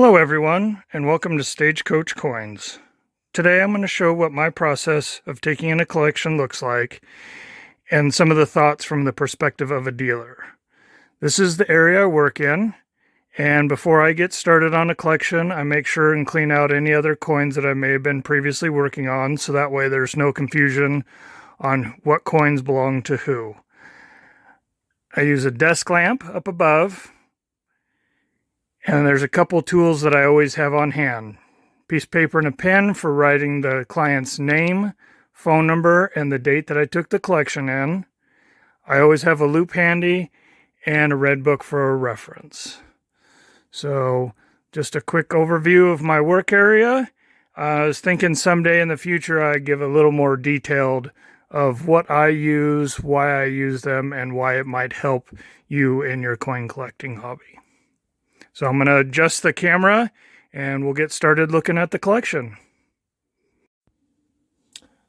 Hello everyone, and welcome to Stagecoach Coins. Today I'm going to show what my process of taking in a collection looks like and some of the thoughts from the perspective of a dealer. This is the area I work in, and before I get started on a collection, I make sure and clean out any other coins that I may have been previously working on, so that way there's no confusion on what coins belong to who. I use a desk lamp up above, and there's a couple tools that I always have on hand. Piece of paper and a pen for writing the client's name, phone number, and the date that I took the collection in. I always have a loop handy and a red book for a reference. So just a quick overview of my work area. I was thinking someday in the future I'd give a little more detailed of what I use, why I use them, and why it might help you in your coin collecting hobby. So I'm going to adjust the camera and we'll get started looking at the collection.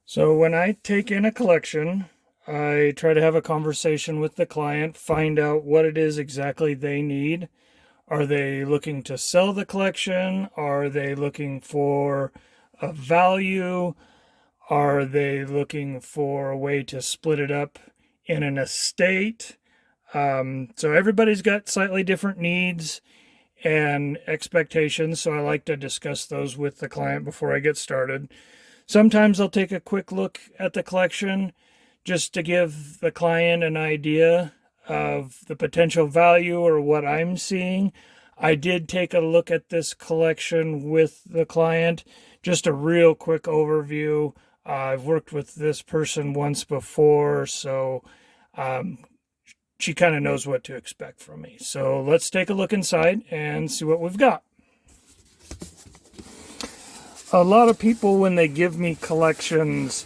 So when I take in a collection, I try to have a conversation with the client, find out what it is exactly they need. Are they looking to sell the collection? Are they looking for a value? Are they looking for a way to split it up in an estate? So everybody's got slightly different needs and expectations, so I like to discuss those with the client before I get started. Sometimes I'll take a quick look at the collection just to give the client an idea of the potential value or what I'm seeing. I did take a look at this collection with the client, just a real quick overview. I've worked with this person once before, so she kind of knows what to expect from me. So let's take a look inside and see what we've got. A lot of people, when they give me collections,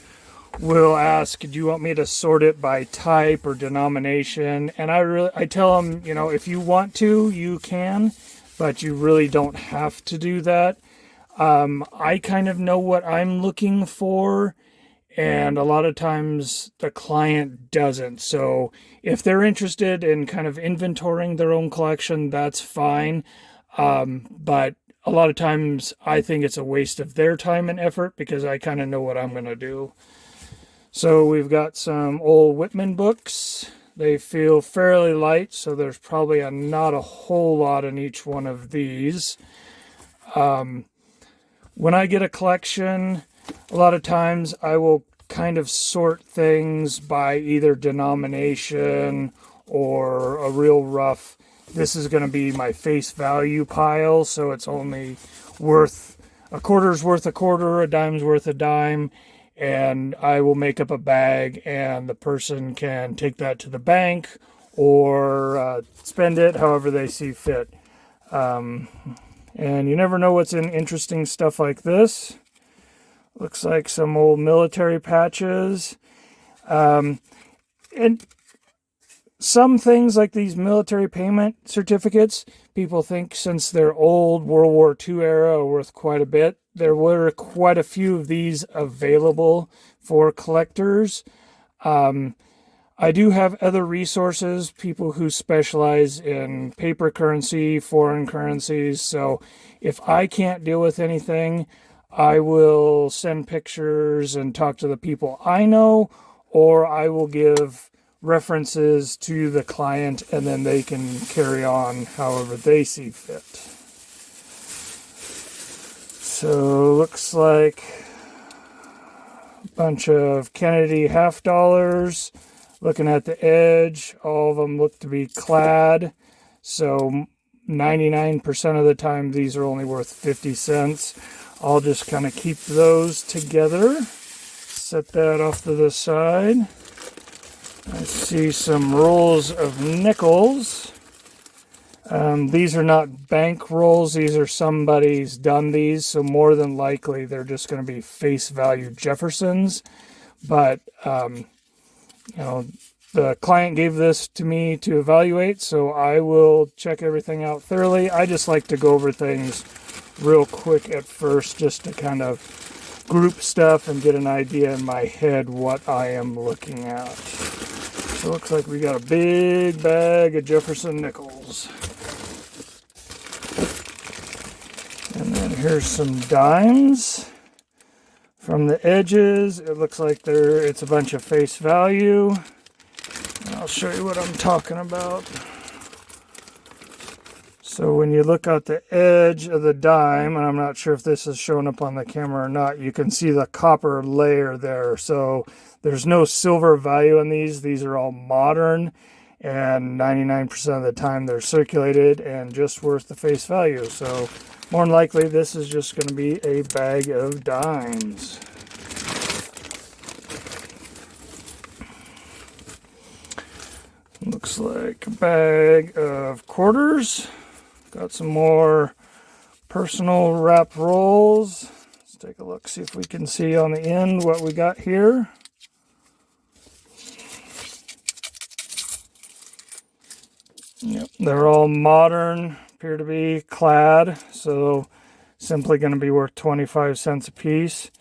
will ask, do you want me to sort it by type or denomination? And I tell them, if you want to, you can, but you really don't have to do that. I kind of know what I'm looking for, and a lot of times the client doesn't. So if they're interested in kind of inventorying their own collection, that's fine. But a lot of times I think it's a waste of their time and effort because I kind of know what I'm going to do. So we've got some old Whitman books. They feel fairly light, so there's probably not a whole lot in each one of these. When I get a collection, a lot of times I will kind of sort things by either denomination or a real rough. This is going to be my face value pile, so it's only worth a quarter's worth a quarter, a dime's worth a dime, and I will make up a bag and the person can take that to the bank or spend it however they see fit. And you never know what's in interesting stuff like this. Looks like some old military patches. And some things like these military payment certificates, people think since they're old, World War II era, are worth quite a bit. There were quite a few of these available for collectors. I do have other resources, people who specialize in paper currency, foreign currencies. So if I can't deal with anything, I will send pictures and talk to the people I know, or I will give references to the client and then they can carry on however they see fit. So looks like a bunch of Kennedy half dollars. Looking at the edge, all of them look to be clad. So 99% of the time these are only worth 50 cents. I'll just kind of keep those together. Set that off to the side. I see some rolls of nickels. These are not bank rolls. These are somebody's done these. So more than likely they're just going to be face value Jeffersons. But, the client gave this to me to evaluate. So I will check everything out thoroughly. I just like to go over things real quick at first just to kind of group stuff and get an idea in my head what I am looking at. So it looks like we got a big bag of Jefferson nickels. here's some dimes. From the edges, it looks like it's a bunch of face value. I'll show you what I'm talking about. So when you look at the edge of the dime, and I'm not sure if this is showing up on the camera or not, you can see the copper layer there. So there's no silver value in these. These are all modern, and 99% of the time they're circulated and just worth the face value. So more than likely, this is just going to be a bag of dimes. Looks like a bag of quarters. Got some more personal wrap rolls. Let's take a look, see if we can see on the end what we got here. Yep, they're all modern, appear to be clad, so simply going to be worth 25 cents a piece.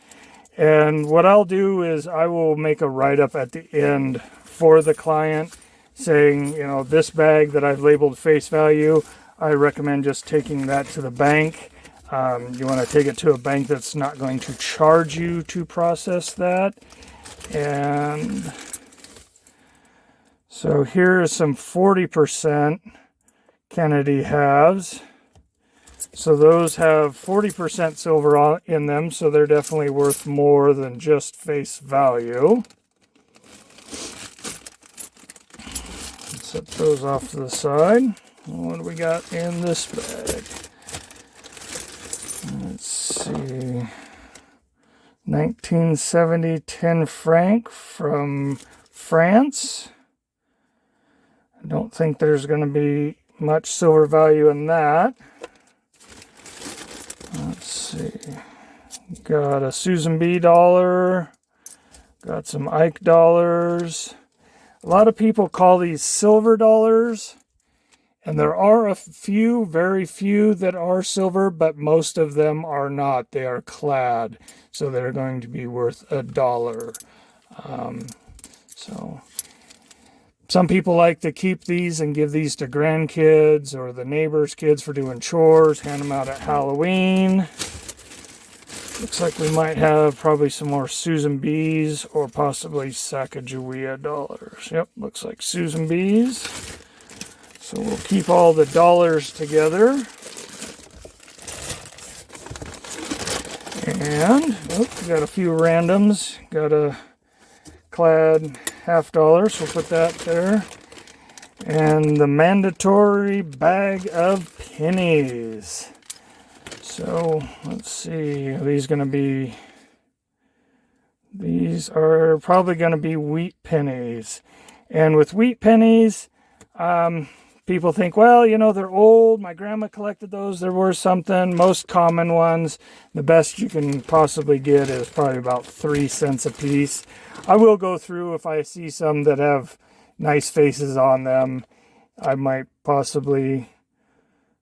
And what I'll do is I will make a write-up at the end for the client saying, you know, this bag that I've labeled face value, I recommend just taking that to the bank. You want to take it to a bank that's not going to charge you to process that. And so here is some 40% Kennedy halves. So those have 40% silver in them, so they're definitely worth more than just face value. Let's set those off to the side. What do we got in this bag? Let's see. 1970 10 franc from France. I don't think there's going to be much silver value in that. Let's see. Got a Susan B dollar. Got some Ike dollars. A lot of people call these silver dollars. And there are a few, very few that are silver, but most of them are not. They are clad, so they're going to be worth $1. So some people like to keep these and give these to grandkids or the neighbors' kids for doing chores, hand them out at Halloween. Looks like we might have probably some more Susan B's or possibly Sacagawea dollars. Yep, looks like Susan B's. So we'll keep all the dollars together. And we got a few randoms. Got a clad $50, so we'll put that there. And the mandatory bag of pennies. So let's see, are these going to be, these are probably going to be wheat pennies. And with wheat pennies, people think, well, you know, they're old. My grandma collected those. They're worth something. Most common ones, the best you can possibly get is probably about 3 cents a piece. I will go through if I see some that have nice faces on them. I might possibly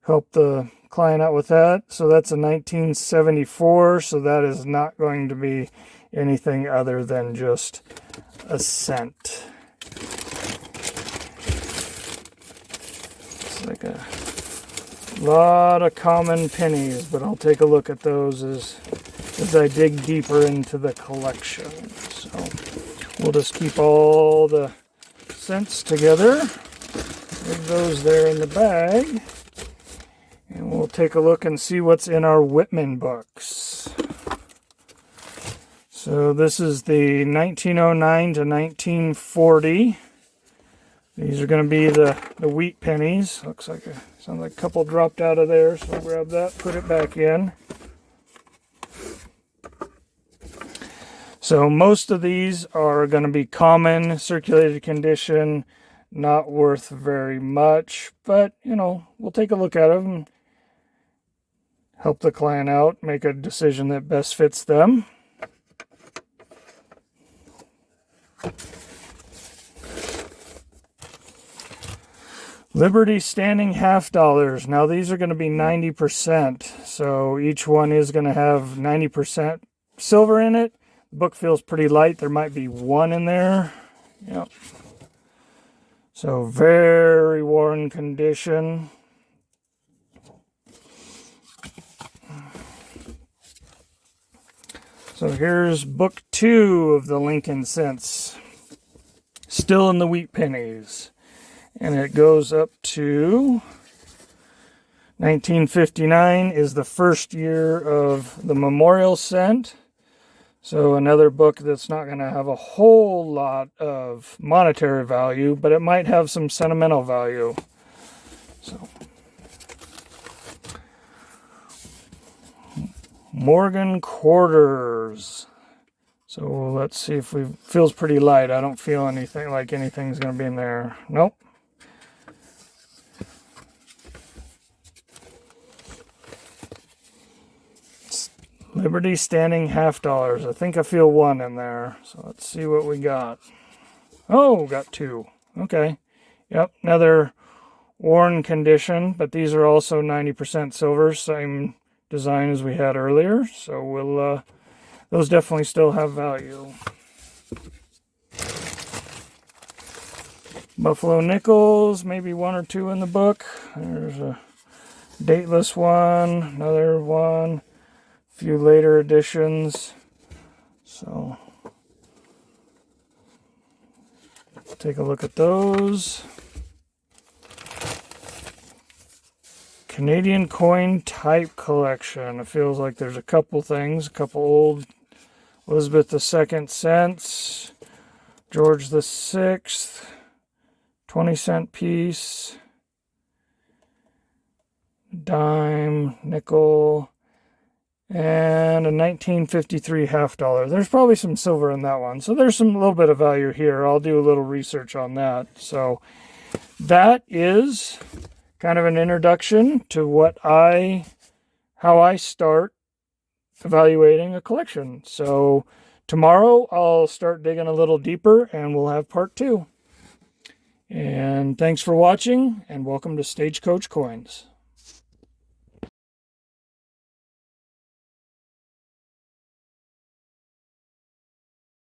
help the client out with that. So that's a 1974. So that is not going to be anything other than just a cent. Like a lot of common pennies, but I'll take a look at those as I dig deeper into the collection. So we'll just keep all the cents together, leave those there in the bag, and we'll take a look and see what's in our Whitman books. So this is the 1909 to 1940. These are going to be the wheat pennies. Looks like sounds like a couple dropped out of there, so I'll grab that, put it back in. So most of these are going to be common, circulated condition, not worth very much, but you know, we'll take a look at them and help the client out, make a decision that best fits them. Liberty Standing $50. Now these are going to be 90%. So each one is going to have 90% silver in it. The book feels pretty light. There might be one in there. Yep. So very worn condition. So here's book 2 of the Lincoln Cents. Still in the wheat pennies. And it goes up to 1959 is the first year of the memorial cent. So another book that's not going to have a whole lot of monetary value, but it might have some sentimental value. So Morgan quarters. So let's see if we feels pretty light. I don't feel anything like anything's going to be in there. Nope. Liberty standing $50. I think I feel 1 in there. So let's see what we got. Oh, got 2. Okay. Yep, another worn condition, but these are also 90% silver, same design as we had earlier. So we'll those definitely still have value. Buffalo nickels, maybe 1 or 2 in the book. There's a dateless one, another one. Few later editions. So take a look at those. Canadian coin type collection. It feels like there's a couple things, a couple old Elizabeth II cents, George VI, 20-cent piece, dime, nickel, and a 1953 $50. There's probably some silver in that one. So there's some little bit of value here. I'll do a little research on that. So that is kind of an introduction to how I start evaluating a collection. So tomorrow I'll start digging a little deeper and we'll have part 2. And thanks for watching and welcome to Stagecoach Coins.